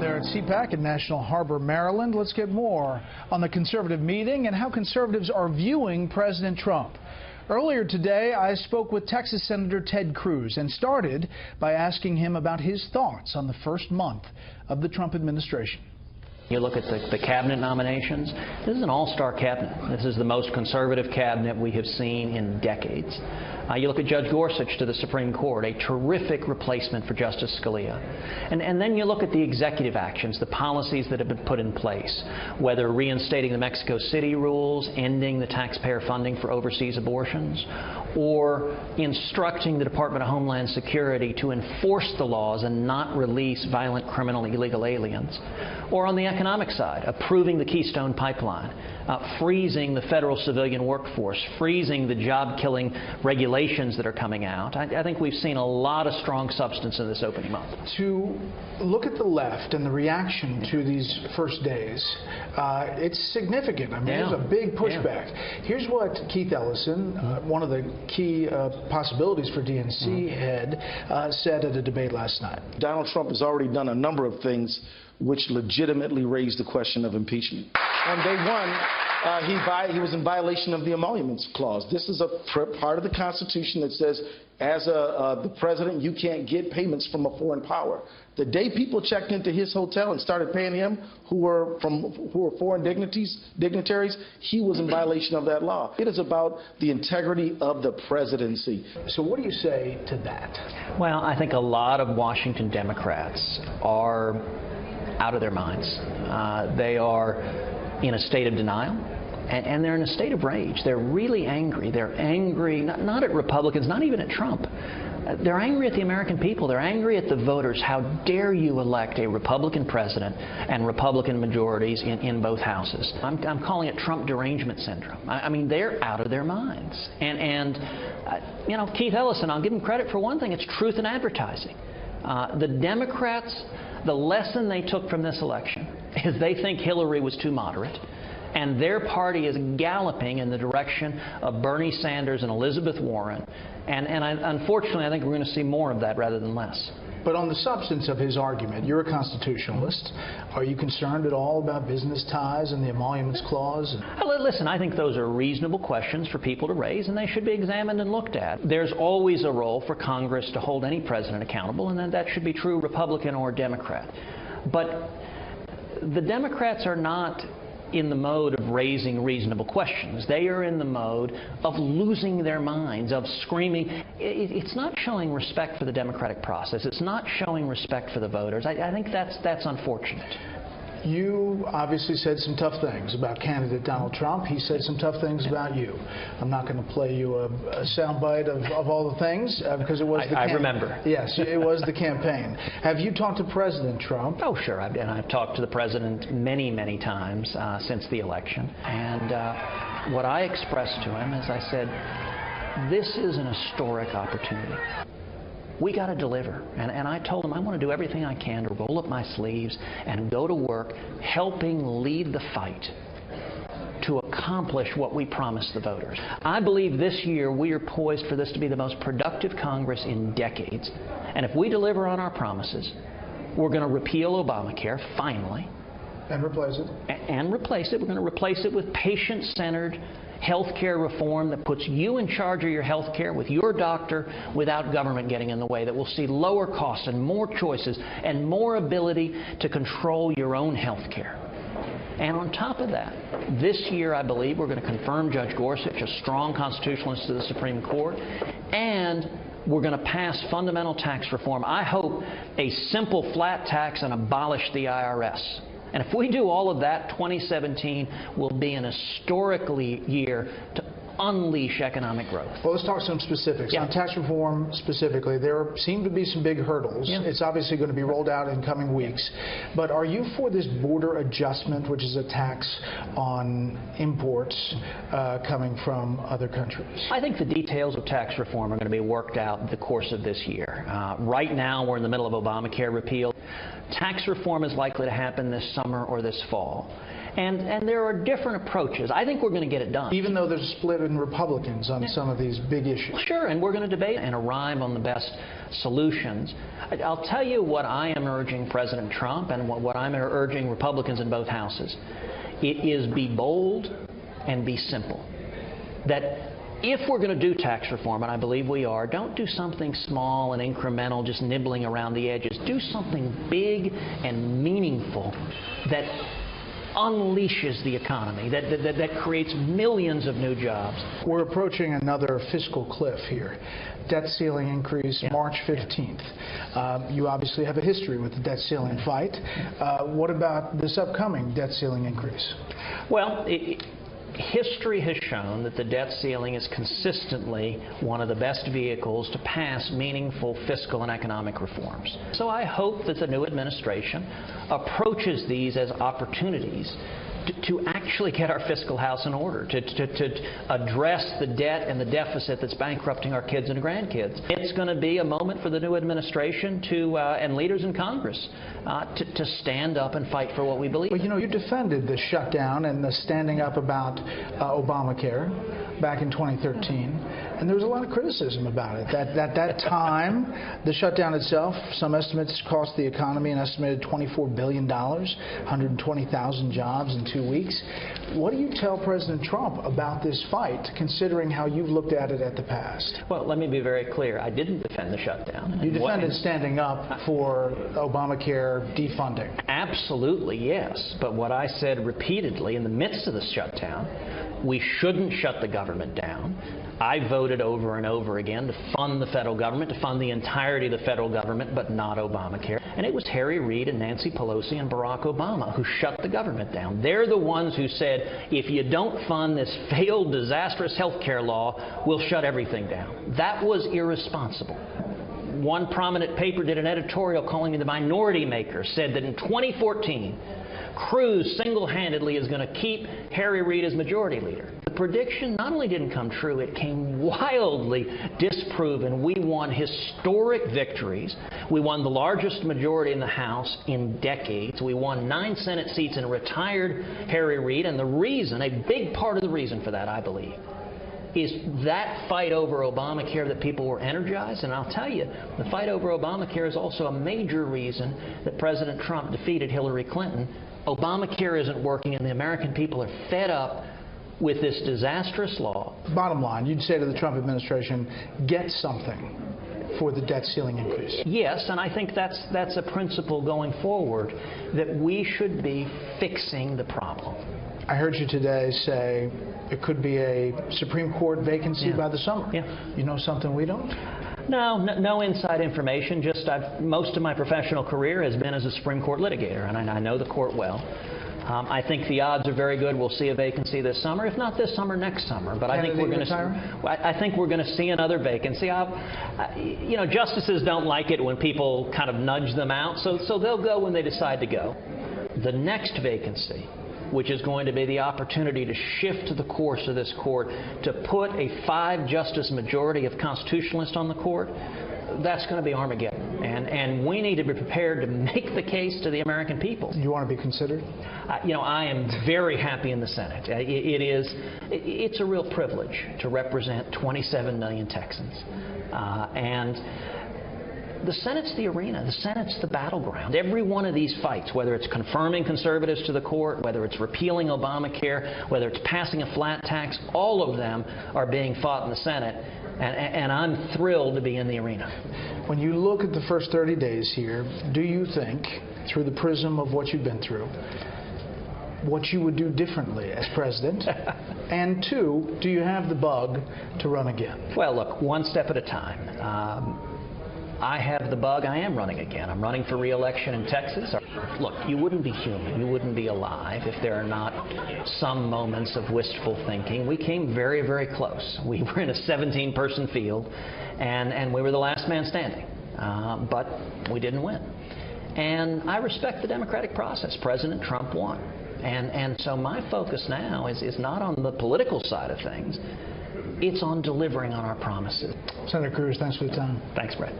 There at CPAC in National Harbor, Maryland. Let's get more on the conservative meeting and how conservatives are viewing President Trump. Earlier today, I spoke with Texas Senator Ted Cruz and started by asking him about his thoughts on the first month of the Trump administration. You look at the cabinet nominations, this is an all-star cabinet. This is the most conservative cabinet we have seen in decades. You look at Judge Gorsuch to the Supreme Court, a terrific replacement for Justice Scalia. And then you look at the executive actions, the policies that have been put in place, whether reinstating the Mexico City rules, ending the taxpayer funding for overseas abortions, or instructing the Department of Homeland Security to enforce the laws and not release violent criminal illegal aliens, or on the economic side, approving the Keystone Pipeline, freezing the federal civilian workforce, freezing the job-killing regulations that are coming out. I think we've seen a lot of strong substance in this opening month. To look at the left and the reaction to these first days, it's significant. I mean, there's a big pushback. Here's what Keith Ellison, one of the key possibilities for DNC head, said at a debate last night. Donald Trump has already done a number of things which legitimately raised the question of impeachment. On day one, he was in violation of the Emoluments Clause. This is a part of the Constitution that says, as the president, you can't get payments from a foreign power. The day people checked into his hotel and started paying him, who were foreign dignitaries, he was in violation of that law. It is about the integrity of the presidency. So what do you say to that? Well, I think a lot of Washington Democrats are out of their minds. They are in a state of denial, and they're in a state of rage. They're really angry. They're angry not at Republicans, not even at Trump. They're angry at the American people. They're angry at the voters. How dare you elect a Republican president and Republican majorities in both houses? I'm calling it Trump derangement syndrome. I mean, they're out of their minds. And you know, Keith Ellison, I'll give him credit for one thing. It's truth in advertising. The Democrats, the lesson they took from this election is they think Hillary was too moderate, and their party is galloping in the direction of Bernie Sanders and Elizabeth Warren. And unfortunately, I think we're going to see more of that rather than less. But on the substance of his argument, you're a constitutionalist. Are you concerned at all about business ties and the Emoluments Clause? Listen, I think those are reasonable questions for people to raise, and they should be examined and looked at. There's always a role for Congress to hold any president accountable, and that should be true Republican or Democrat. But the Democrats are not in the mode of raising reasonable questions. They are in the mode of losing their minds, of screaming. It's not showing respect for the democratic process. It's not showing respect for the voters. I think that's unfortunate. You obviously said some tough things about candidate Donald Trump. He said some tough things about you. I'm not going to play you a soundbite of all the things because it was I remember. Yes, it was the campaign. Have you talked to President Trump? Oh, sure. I've talked to the president many, many times since the election. And what I expressed to him is I said, this is an historic opportunity. We got to deliver. And I told him I want to do everything I can to roll up my sleeves and go to work helping lead the fight to accomplish what we promised the voters. I believe this year we are poised for this to be the most productive Congress in decades. And if we deliver on our promises, we're going to repeal Obamacare, finally. And replace it. And replace it. We're going to replace it with patient-centered health care reform that puts you in charge of your health care with your doctor without government getting in the way, that will see lower costs and more choices and more ability to control your own health care. And on top of that, this year I believe we're going to confirm Judge Gorsuch a strong constitutionalist to the Supreme Court, and we're going to pass fundamental tax reform. I hope a simple flat tax and abolish the IRS. And if we do all of that, 2017 will be an historically year to unleash economic growth. Well, let's talk some specifics. On tax reform specifically, there seem to be some big hurdles. It's obviously going to be rolled out in coming weeks. But are you for this border adjustment, which is a tax on imports coming from other countries? I think the details of tax reform are going to be worked out in the course of this year. Right now, we're in the middle of Obamacare repeal. Tax reform is likely to happen this summer or this fall. And there are different approaches. I think we're going to get it done. Even though there's a split and Republicans on some of these big issues. Sure, and we're going to debate and arrive on the best solutions. I'll tell you what I am urging President Trump and what I'm urging Republicans in both houses. It is be bold and be simple. That if we're going to do tax reform, and I believe we are, don't do something small and incremental, just nibbling around the edges. Do something big and meaningful that unleashes the economy, that creates millions of new jobs. We're approaching another fiscal cliff here. Debt ceiling increase March 15th. You obviously have a history with the debt ceiling fight. What about this upcoming debt ceiling increase? Well, history has shown that the debt ceiling is consistently one of the best vehicles to pass meaningful fiscal and economic reforms. So I hope that the new administration approaches these as opportunities to actually get our fiscal house in order, to address the debt and the deficit that's bankrupting our kids and grandkids. It's going to be a moment for the new administration and leaders in Congress to stand up and fight for what we believe in. Well, you know, you defended the shutdown and the standing up about Obamacare back in 2013, and there was a lot of criticism about it. At that time, the shutdown itself, some estimates cost the economy an estimated $24 billion, 120,000 jobs in 2 weeks. What do you tell President Trump about this fight, considering how you've looked at it at the past? Well, let me be very clear. I didn't defend the shutdown. You defended standing up for Obamacare defunding. Absolutely, yes. But what I said repeatedly in the midst of the shutdown, we shouldn't shut the government down. I voted over and over again to fund the federal government, to fund the entirety of the federal government, but not Obamacare. And it was Harry Reid and Nancy Pelosi and Barack Obama who shut the government down. They're the ones who said, if you don't fund this failed, disastrous health care law, we'll shut everything down. That was irresponsible. One prominent paper did an editorial calling me the minority maker, said that in 2014, Cruz single-handedly is going to keep Harry Reid as majority leader. The prediction not only didn't come true, it came wildly disproven. We won historic victories. We won the largest majority in the House in decades. We won 9 Senate seats and retired Harry Reid. And the reason, a big part of the reason for that, I believe, is that fight over Obamacare that people were energized. And I'll tell you, the fight over Obamacare is also a major reason that President Trump defeated Hillary Clinton. Obamacare isn't working, and the American people are fed up with this disastrous law. Bottom line, you'd say to the Trump administration, get something for the debt ceiling increase. Yes, and I think that's a principle going forward, that we should be fixing the problem. I heard you today say it could be a Supreme Court vacancy by the summer. Yeah. You know something we don't? No inside information. Just most of my professional career has been as a Supreme Court litigator, and I know the court well. I think the odds are very good we'll see a vacancy this summer, if not this summer, next summer. But I think we're going to. I think we're going to see another vacancy. You know, justices don't like it when people kind of nudge them out, so they'll go when they decide to go. The next vacancy, which is going to be the opportunity to shift the course of this court, to put a 5-justice majority of constitutionalists on the court, that's going to be Armageddon. And we need to be prepared to make the case to the American people. You want to be considered? You know, I am very happy in the Senate. It's a real privilege to represent 27 million Texans. And the Senate's the arena. The Senate's the battleground. Every one of these fights, whether it's confirming conservatives to the court, whether it's repealing Obamacare, whether it's passing a flat tax, all of them are being fought in the Senate, and I'm thrilled to be in the arena. When you look at the first 30 days here, do you think, through the prism of what you've been through, what you would do differently as president? And 2, do you have the bug to run again? Well, look, one step at a time. I have the bug. I am running again. I'm running for re-election in Texas. Look, you wouldn't be human. You wouldn't be alive if there are not some moments of wistful thinking. We came very, very close. We were in a 17-person field, and we were the last man standing. But we didn't win. And I respect the democratic process. President Trump won. And so my focus now is not on the political side of things. It's on delivering on our promises. Senator Cruz, thanks for the time. Thanks, Brett.